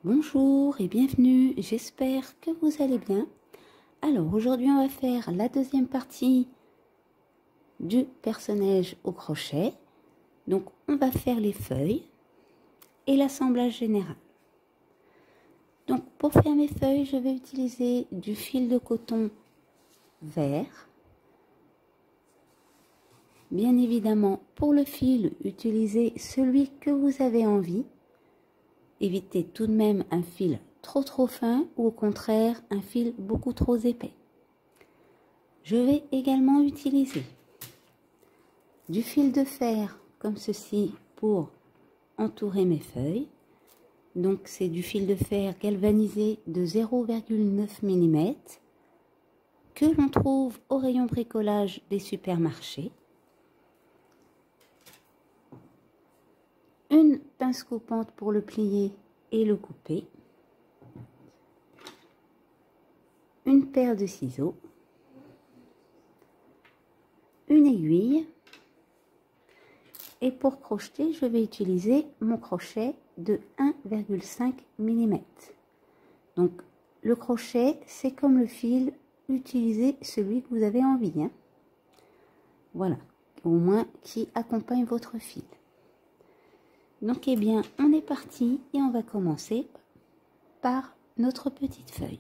Bonjour et bienvenue, j'espère que vous allez bien. Alors aujourd'hui on va faire la deuxième partie du personnage au crochet. Donc on va faire les feuilles et l'assemblage général. Donc pour faire mes feuilles, je vais utiliser du fil de coton vert. Bien évidemment, pour le fil, utilisez celui que vous avez envie. Évitez tout de même un fil trop fin ou au contraire un fil beaucoup trop épais. Je vais également utiliser du fil de fer comme ceci pour entourer mes feuilles. Donc c'est du fil de fer galvanisé de 0,9 mm que l'on trouve au rayon bricolage des supermarchés. Une pince coupante pour le plier et le couper. Une paire de ciseaux. Une aiguille. Et pour crocheter, je vais utiliser mon crochet de 1,5 mm. Donc le crochet, c'est comme le fil, utilisez celui que vous avez envie. Voilà, au moins qui accompagne votre fil. Donc eh bien, on est parti et on va commencer par notre petite feuille.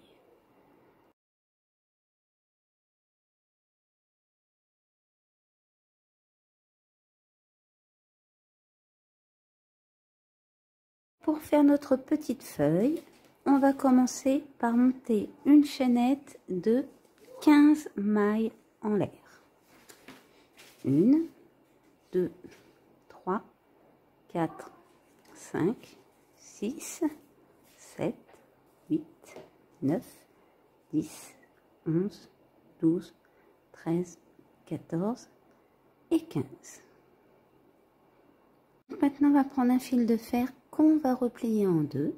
Pour faire notre petite feuille, on va commencer par monter une chaînette de 15 mailles en l'air. 1, 2, 3, 4, 5, 6, 7, 8, 9, 10, 11, 12, 13, 14 et 15. Maintenant, on va prendre un fil de fer qu'on va replier en deux.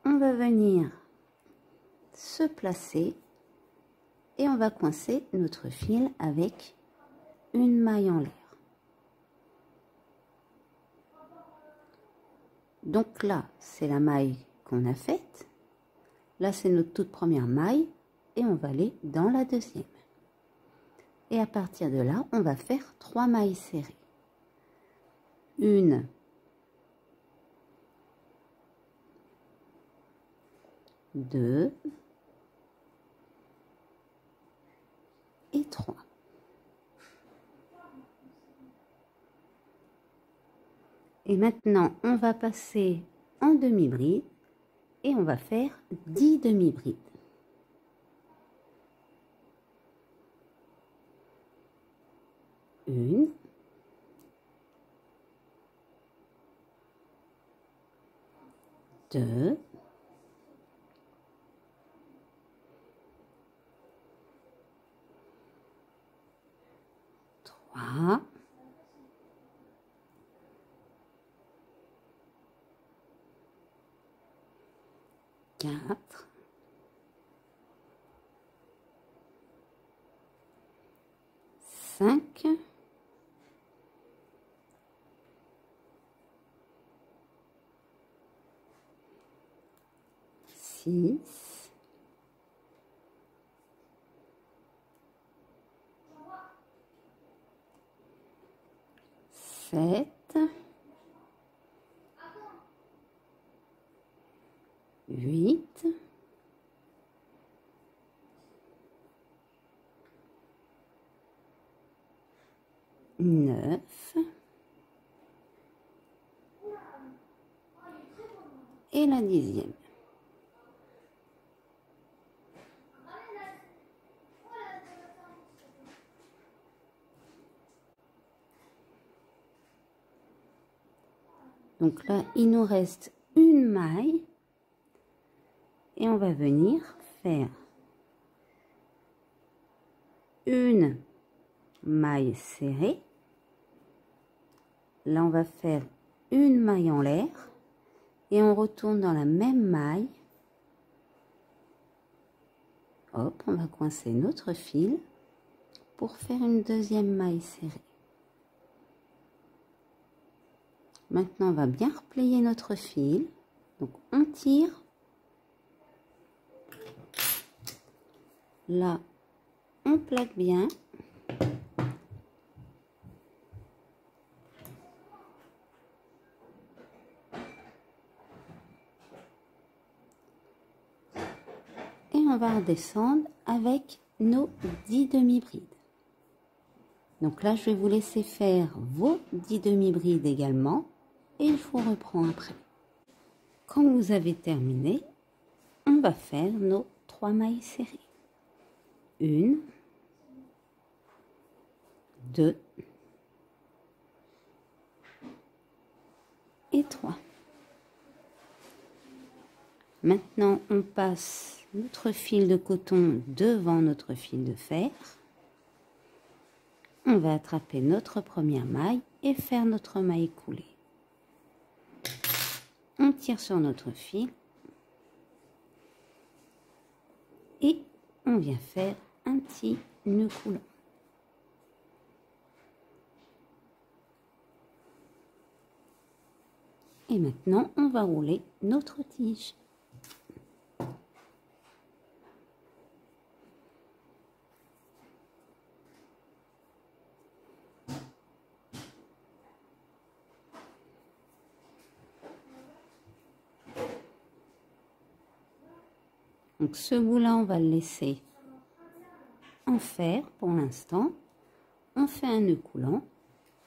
On va venir se placer et on va coincer notre fil avec une maille en l'air. Donc là, c'est la maille qu'on a faite. Là, c'est notre toute première maille et on va aller dans la deuxième. Et à partir de là, on va faire 3 mailles serrées. 1, 2 et 3. Et maintenant, on va passer en demi-bride et on va faire 10 demi-brides. 1, 2, 3, 4, 5, 6, 7, 8, 9 et la 10e. Donc là, il nous reste une maille et on va venir faire une maille serrée. Là, on va faire une maille en l'air et on retourne dans la même maille. Hop, on va coincer notre fil pour faire une deuxième maille serrée. Maintenant, on va bien replier notre fil. Donc, on tire. Là, on plaque bien. Et on va redescendre avec nos 10 demi-brides. Donc là, je vais vous laisser faire vos 10 demi-brides également et je vous reprends après. Quand vous avez terminé, on va faire nos 3 mailles serrées. 1, 2 et 3. Maintenant, on passe notre fil de coton devant notre fil de fer. On va attraper notre première maille et faire notre maille coulée. On tire sur notre fil et on vient faire un petit nœud coulant. Et maintenant, on va rouler notre tige. Donc ce bout-là, on va le laisser en fer pour l'instant. On fait un nœud coulant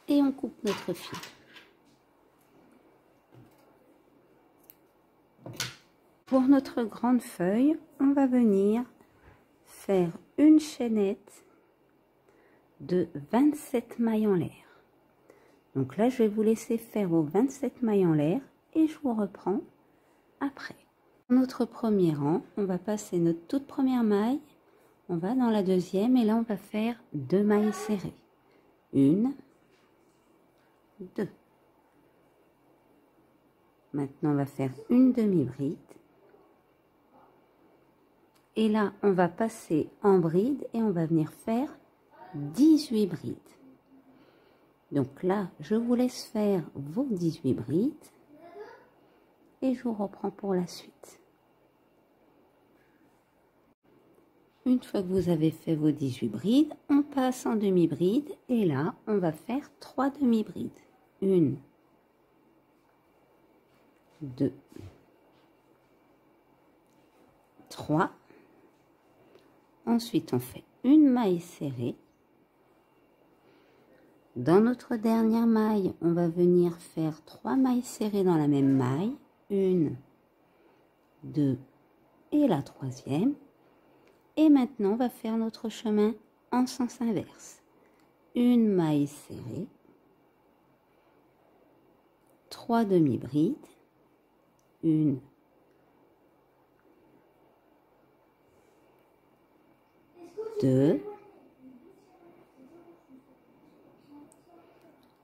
et on coupe notre fil. Pour notre grande feuille, on va venir faire une chaînette de 27 mailles en l'air. Donc là, je vais vous laisser faire vos 27 mailles en l'air et je vous reprends après. Notre premier rang, on va passer notre toute première maille, on va dans la deuxième et là on va faire 2 mailles serrées. 1, 2. Maintenant on va faire une demi-bride. Et là on va passer en bride et on va venir faire 18 brides. Donc là je vous laisse faire vos 18 brides. Et je vous reprends pour la suite. Une fois que vous avez fait vos 18 brides, on passe en demi-bride et là, on va faire 3 demi-brides. 1, 2, 3. Ensuite, on fait une maille serrée. Dans notre dernière maille, on va venir faire 3 mailles serrées dans la même maille. 1, 2 et la troisième. Et maintenant, on va faire notre chemin en sens inverse. Une maille serrée, 3 demi-brides, 1, 2,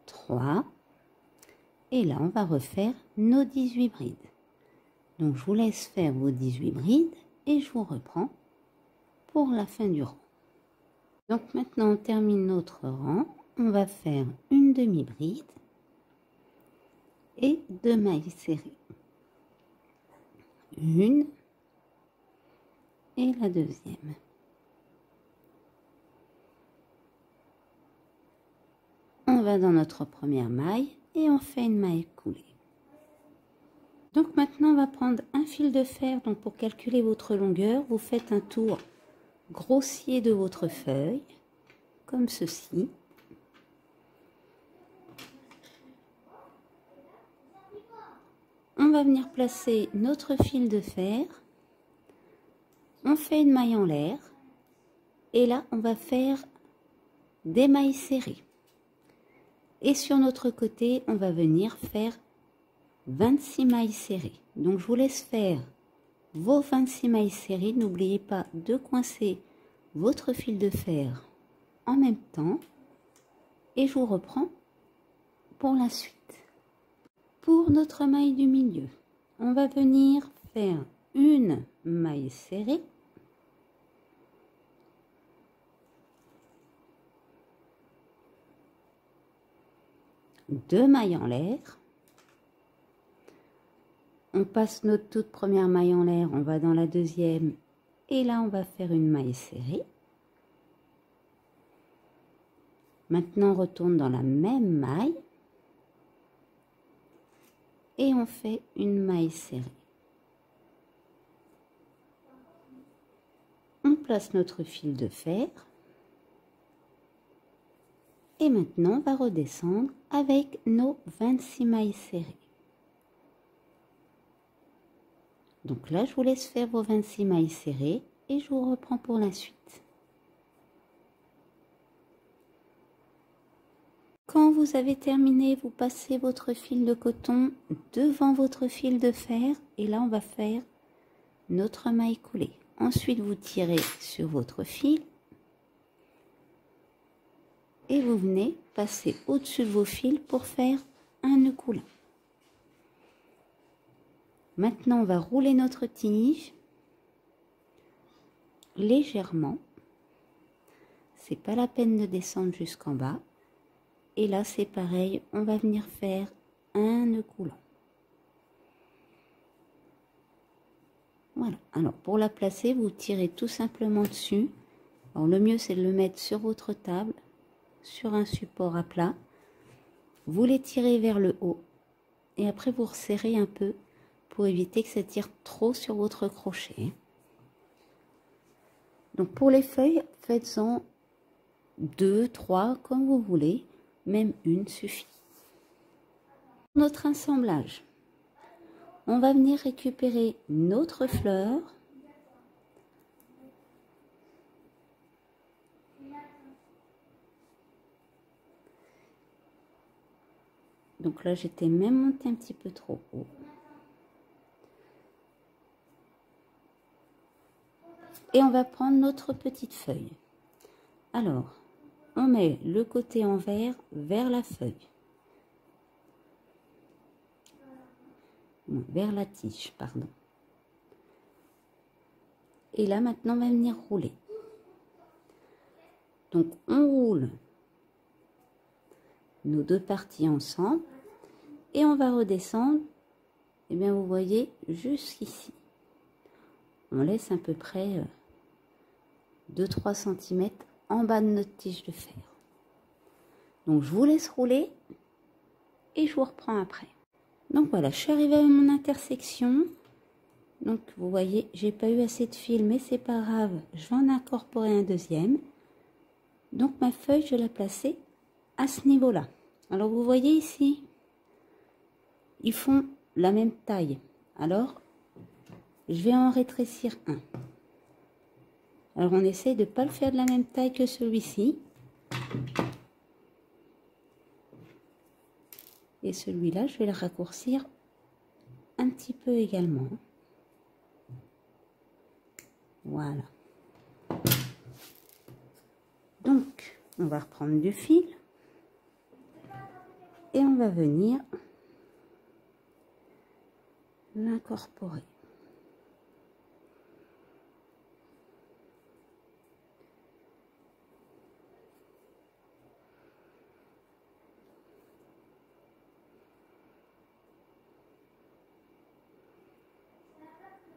3. Et là, on va refaire nos 18 brides. Donc, je vous laisse faire vos 18 brides et je vous reprends pour la fin du rang. Donc, maintenant, on termine notre rang. On va faire une demi-bride et 2 mailles serrées. Une et la deuxième. On va dans notre première maille et on fait une maille coulée. Donc maintenant, on va prendre un fil de fer. Donc pour calculer votre longueur, vous faites un tour grossier de votre feuille, comme ceci. On va venir placer notre fil de fer. On fait une maille en l'air. Et là, on va faire des mailles serrées. Et sur notre côté, on va venir faire 26 mailles serrées. Donc, je vous laisse faire vos 26 mailles serrées. N'oubliez pas de coincer votre fil de fer en même temps. Et je vous reprends pour la suite. Pour notre maille du milieu, on va venir faire une maille serrée. Deux mailles en l'air. on passe notre toute première maille en l'air, on va dans la deuxième et là on va faire une maille serrée. Maintenant on retourne dans la même maille et on fait une maille serrée. On place notre fil de fer et maintenant on va redescendre avec nos 26 mailles serrées. Donc là je vous laisse faire vos 26 mailles serrées et je vous reprends pour la suite. Quand vous avez terminé, vous passez votre fil de coton devant votre fil de fer et là on va faire notre maille coulée. Ensuite vous tirez sur votre fil et vous venez passer au-dessus de vos fils pour faire un nœud coulant. Maintenant on va rouler notre tige légèrement. C'est pas la peine de descendre jusqu'en bas. Et là c'est pareil, on va venir faire un nœud coulant. Voilà, alors pour la placer, vous tirez tout simplement dessus. Alors le mieux c'est de le mettre sur votre table, sur un support à plat. Vous les tirez vers le haut et après vous resserrez un peu pour éviter que ça tire trop sur votre crochet. Donc pour les feuilles, faites-en 2, 3 comme vous voulez, même une suffit. Notre assemblage. On va venir récupérer notre fleur. Donc là, j'étais même montée un petit peu trop haut. Et on va prendre notre petite feuille. Alors, on met le côté envers vers la feuille. Non, vers la tige, pardon. Et là, maintenant, on va venir rouler. Donc, on roule nos deux parties ensemble et on va redescendre. Et bien, vous voyez, jusqu'ici. On laisse à peu près 2-3 cm en bas de notre tige de fer. Donc, je vous laisse rouler et je vous reprends après. Donc voilà, je suis arrivée à mon intersection. Donc vous voyez, j'ai pas eu assez de fil, mais c'est pas grave, je vais en incorporer un deuxième. Donc ma feuille, je vais la placer à ce niveau-là. Alors vous voyez ici, ils font la même taille. Alors, je vais en rétrécir un. Alors on essaye de ne pas le faire de la même taille que celui-ci. Et celui-là, je vais le raccourcir un petit peu également. Voilà. Donc, on va reprendre du fil. Et on va venir l'incorporer.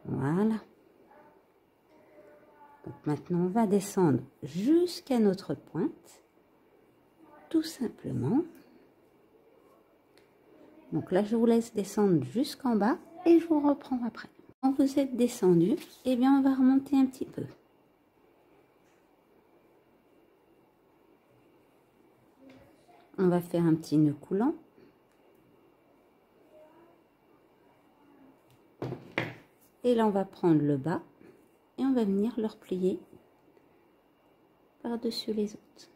Voilà. Donc maintenant, on va descendre jusqu'à notre pointe, tout simplement. Donc là, je vous laisse descendre jusqu'en bas et je vous reprends après. Quand vous êtes descendu, eh bien, on va remonter un petit peu. On va faire un petit nœud coulant. Et là, on va prendre le bas et on va venir le replier par-dessus les autres.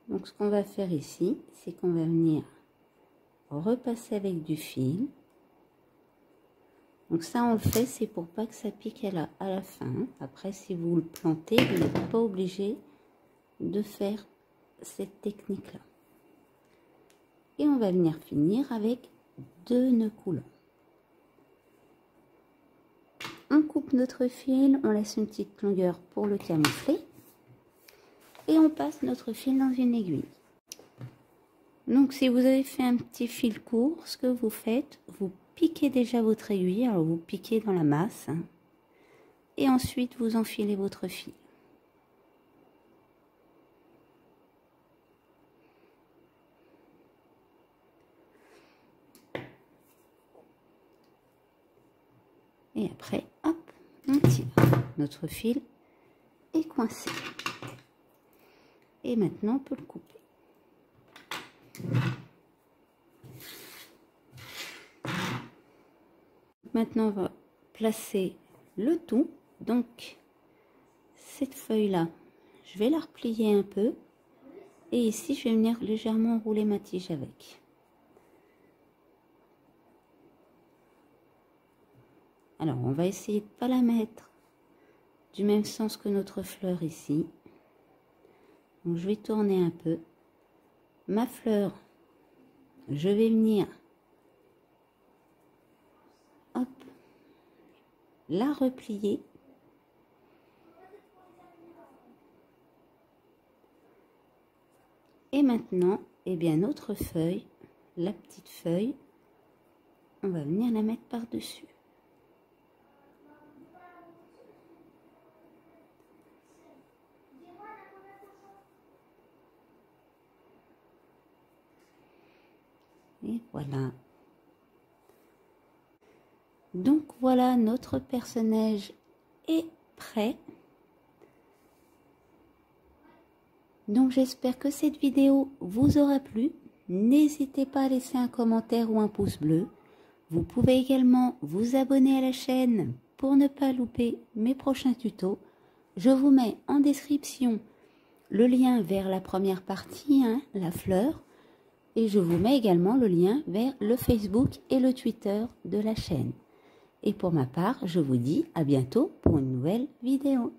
Donc, ce qu'on va faire ici, c'est qu'on va venir repasser avec du fil. Donc ça, on le fait, c'est pour pas que ça pique à la fin. Après, si vous le plantez, vous n'êtes pas obligé de faire cette technique-là. Et on va venir finir avec 2 nœuds coulants. On coupe notre fil, on laisse une petite longueur pour le camoufler. Et on passe notre fil dans une aiguille. Donc si vous avez fait un petit fil court, ce que vous faites, vous piquez déjà votre aiguille, alors vous piquez dans la masse, hein, et ensuite vous enfilez votre fil. Et après, hop, on tire. Notre fil est coincé. Et maintenant, on peut le couper. Maintenant, on va placer le tout. Donc, cette feuille-là, je vais la replier un peu. Et ici, je vais venir légèrement enrouler ma tige avec. Alors, on va essayer de ne pas la mettre du même sens que notre fleur ici. Donc, je vais tourner un peu. Ma fleur, je vais venir, hop, la replier. Et maintenant, eh bien, notre feuille, la petite feuille, on va venir la mettre par-dessus. Et voilà. Donc voilà, notre personnage est prêt. Donc j'espère que cette vidéo vous aura plu. N'hésitez pas à laisser un commentaire ou un pouce bleu. Vous pouvez également vous abonner à la chaîne pour ne pas louper mes prochains tutos. Je vous mets en description le lien vers la première partie, hein, la fleur. Et je vous mets également le lien vers le Facebook et le Twitter de la chaîne. Et pour ma part, je vous dis à bientôt pour une nouvelle vidéo.